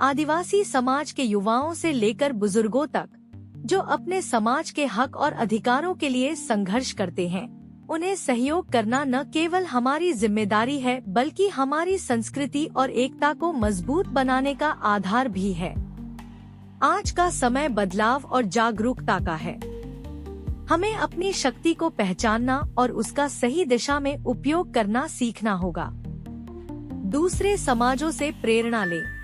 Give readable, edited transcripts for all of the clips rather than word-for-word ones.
आदिवासी समाज के युवाओं से लेकर बुजुर्गों तक जो अपने समाज के हक और अधिकारों के लिए संघर्ष करते हैं, उन्हें सहयोग करना न केवल हमारी जिम्मेदारी है बल्कि हमारी संस्कृति और एकता को मजबूत बनाने का आधार भी है। आज का समय बदलाव और जागरूकता का है। हमें अपनी शक्ति को पहचानना और उसका सही दिशा में उपयोग करना सीखना होगा। दूसरे समाजों से प्रेरणा लें।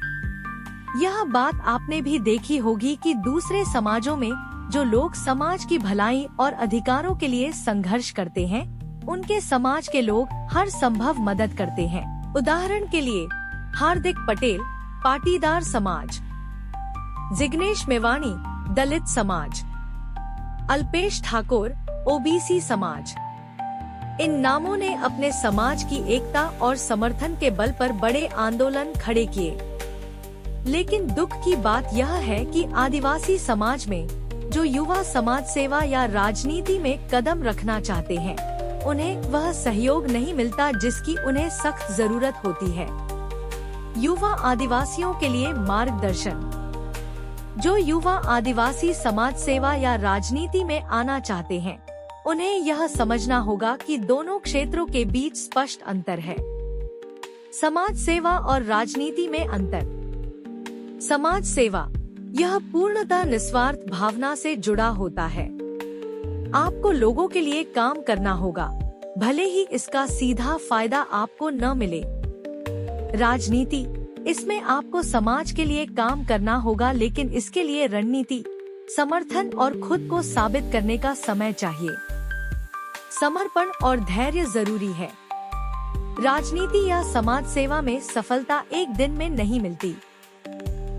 यह बात आपने भी देखी होगी कि दूसरे समाजों में जो लोग समाज की भलाई और अधिकारों के लिए संघर्ष करते हैं, उनके समाज के लोग हर संभव मदद करते हैं। उदाहरण के लिए हार्दिक पटेल, पाटीदार समाज, जिग्नेश मेवाणी, दलित समाज, अल्पेश ठाकुर, ओबीसी समाज। इन नामों ने अपने समाज की एकता और समर्थन के बल पर बड़े आंदोलन खड़े किए। लेकिन दुख की बात यह है कि आदिवासी समाज में जो युवा समाज सेवा या राजनीति में कदम रखना चाहते हैं, उन्हें वह सहयोग नहीं मिलता जिसकी उन्हें सख्त जरूरत होती है। युवा आदिवासियों के लिए मार्गदर्शन। जो युवा आदिवासी समाज सेवा या राजनीति में आना चाहते हैं, उन्हें यह समझना होगा कि दोनों क्षेत्रों के बीच स्पष्ट अंतर है। समाज सेवा और राजनीति में अंतर। समाज सेवा यह पूर्णतः निस्वार्थ भावना से जुड़ा होता है। आपको लोगों के लिए काम करना होगा, भले ही इसका सीधा फायदा आपको न मिले। राजनीति, इसमें आपको समाज के लिए काम करना होगा, लेकिन इसके लिए रणनीति, समर्थन और खुद को साबित करने का समय चाहिए। समर्पण और धैर्य जरूरी है। राजनीति या समाज सेवा में सफलता एक दिन में नहीं मिलती।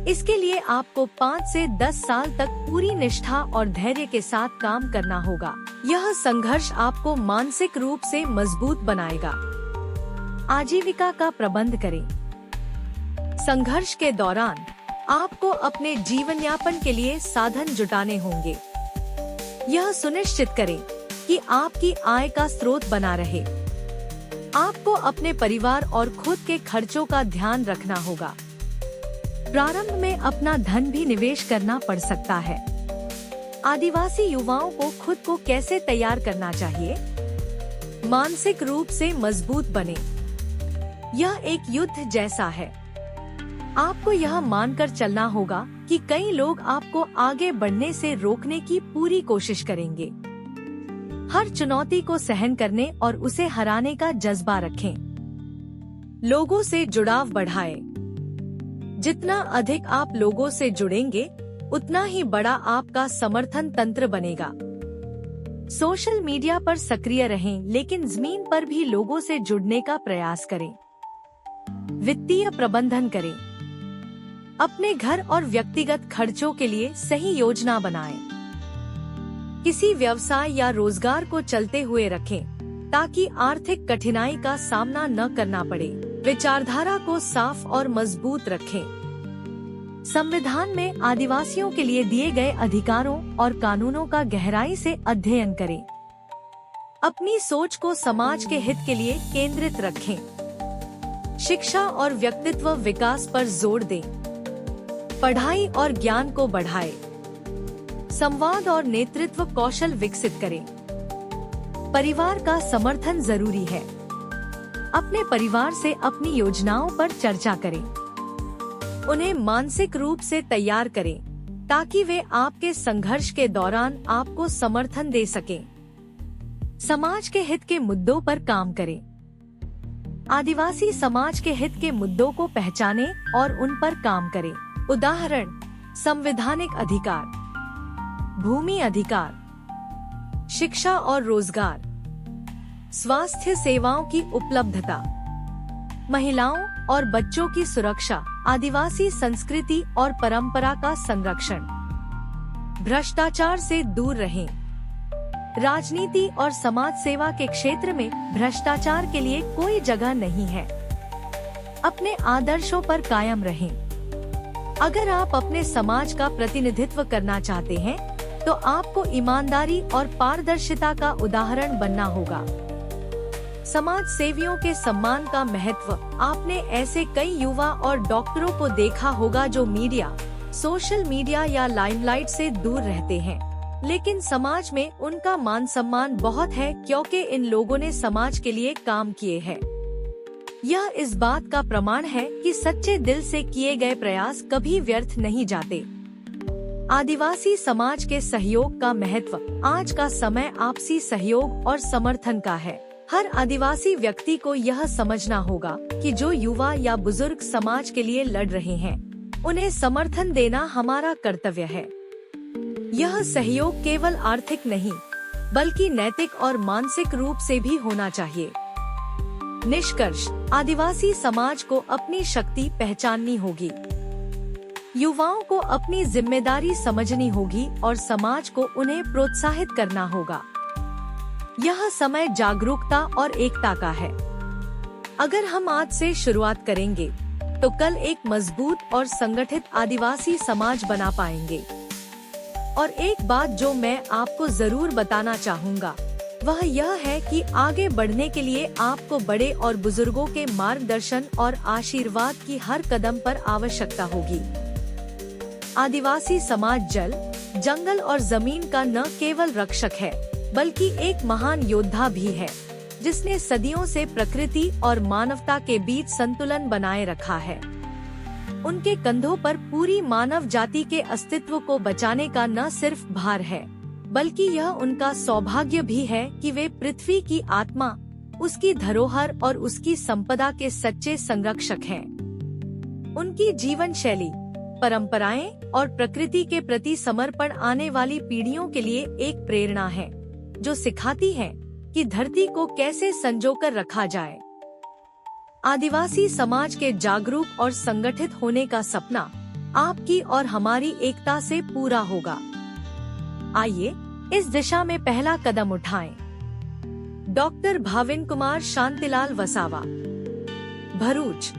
इसके लिए आपको 5 से 10 साल तक पूरी निष्ठा और धैर्य के साथ काम करना होगा। यह संघर्ष आपको मानसिक रूप से मजबूत बनाएगा। आजीविका का प्रबंध करें। संघर्ष के दौरान आपको अपने जीवन यापन के लिए साधन जुटाने होंगे। यह सुनिश्चित करें कि आपकी आय का स्रोत बना रहे। आपको अपने परिवार और खुद के खर्चों का ध्यान रखना होगा। प्रारंभ में अपना धन भी निवेश करना पड़ सकता है। आदिवासी युवाओं को खुद को कैसे तैयार करना चाहिए? मानसिक रूप से मजबूत बने। यह एक युद्ध जैसा है। आपको यह मानकर चलना होगा कि कई लोग आपको आगे बढ़ने से रोकने की पूरी कोशिश करेंगे। हर चुनौती को सहन करने और उसे हराने का जज्बा रखें। लोगों से जुड़ाव बढ़ाएं। जितना अधिक आप लोगों से जुड़ेंगे, उतना ही बड़ा आपका समर्थन तंत्र बनेगा। सोशल मीडिया पर सक्रिय रहें, लेकिन जमीन पर भी लोगों से जुड़ने का प्रयास करें। वित्तीय प्रबंधन करें। अपने घर और व्यक्तिगत खर्चों के लिए सही योजना बनाएं। किसी व्यवसाय या रोजगार को चलते हुए रखें ताकि आर्थिक कठिनाई का सामना न करना पड़े। विचारधारा को साफ और मजबूत रखें। संविधान में आदिवासियों के लिए दिए गए अधिकारों और कानूनों का गहराई से अध्ययन करें। अपनी सोच को समाज के हित के लिए केंद्रित रखें। शिक्षा और व्यक्तित्व विकास पर जोर दें। पढ़ाई और ज्ञान को बढ़ाएं। संवाद और नेतृत्व कौशल विकसित करें। परिवार का समर्थन जरूरी है। अपने परिवार से अपनी योजनाओं पर चर्चा करें। उन्हें मानसिक रूप से तैयार करें ताकि वे आपके संघर्ष के दौरान आपको समर्थन दे सकें। समाज के हित के मुद्दों पर काम करें। आदिवासी समाज के हित के मुद्दों को पहचानें और उन पर काम करें। उदाहरण, संवैधानिक अधिकार, भूमि अधिकार, शिक्षा और रोजगार, स्वास्थ्य सेवाओं की उपलब्धता, महिलाओं और बच्चों की सुरक्षा, आदिवासी संस्कृति और परंपरा का संरक्षण। भ्रष्टाचार से दूर रहें। राजनीति और समाज सेवा के क्षेत्र में भ्रष्टाचार के लिए कोई जगह नहीं है। अपने आदर्शों पर कायम रहें। अगर आप अपने समाज का प्रतिनिधित्व करना चाहते हैं, तो आपको ईमानदारी और पारदर्शिता का उदाहरण बनना होगा। समाज सेवियों के सम्मान का महत्व। आपने ऐसे कई युवा और डॉक्टरों को देखा होगा जो मीडिया, सोशल मीडिया या लाइमलाइट से दूर रहते हैं, लेकिन समाज में उनका मान सम्मान बहुत है क्योंकि इन लोगों ने समाज के लिए काम किए हैं। यह इस बात का प्रमाण है कि सच्चे दिल से किए गए प्रयास कभी व्यर्थ नहीं जाते। आदिवासी समाज के सहयोग का महत्व। आज का समय आपसी सहयोग और समर्थन का है। हर आदिवासी व्यक्ति को यह समझना होगा कि जो युवा या बुजुर्ग समाज के लिए लड़ रहे हैं, उन्हें समर्थन देना हमारा कर्तव्य है। यह सहयोग केवल आर्थिक नहीं, बल्कि नैतिक और मानसिक रूप से भी होना चाहिए। निष्कर्ष, आदिवासी समाज को अपनी शक्ति पहचाननी होगी, युवाओं को अपनी जिम्मेदारी समझनी होगी और समाज को उन्हें प्रोत्साहित करना होगा। यह समय जागरूकता और एकता का है। अगर हम आज से शुरुआत करेंगे, तो कल एक मजबूत और संगठित आदिवासी समाज बना पाएंगे। और एक बात जो मैं आपको जरूर बताना चाहूँगा, वह यह है कि आगे बढ़ने के लिए आपको बड़े और बुजुर्गों के मार्गदर्शन और आशीर्वाद की हर कदम पर आवश्यकता होगी। आदिवासी समाज जल, जंगल और जमीन का न केवल रक्षक है, बल्कि एक महान योद्धा भी है, जिसने सदियों से प्रकृति और मानवता के बीच संतुलन बनाए रखा है। उनके कंधों पर पूरी मानव जाति के अस्तित्व को बचाने का न सिर्फ भार है, बल्कि यह उनका सौभाग्य भी है कि वे पृथ्वी की आत्मा, उसकी धरोहर और उसकी संपदा के सच्चे संरक्षक हैं। उनकी जीवन शैली, परंपराएं और प्रकृति के प्रति समर्पण आने वाली पीढ़ियों के लिए एक प्रेरणा है, जो सिखाती है कि धरती को कैसे संजोकर रखा जाए। आदिवासी समाज के जागरूक और संगठित होने का सपना आपकी और हमारी एकता से पूरा होगा। आइए इस दिशा में पहला कदम उठाएं। डॉक्टर भाविन कुमार शांतिलाल वसावा, भरूच।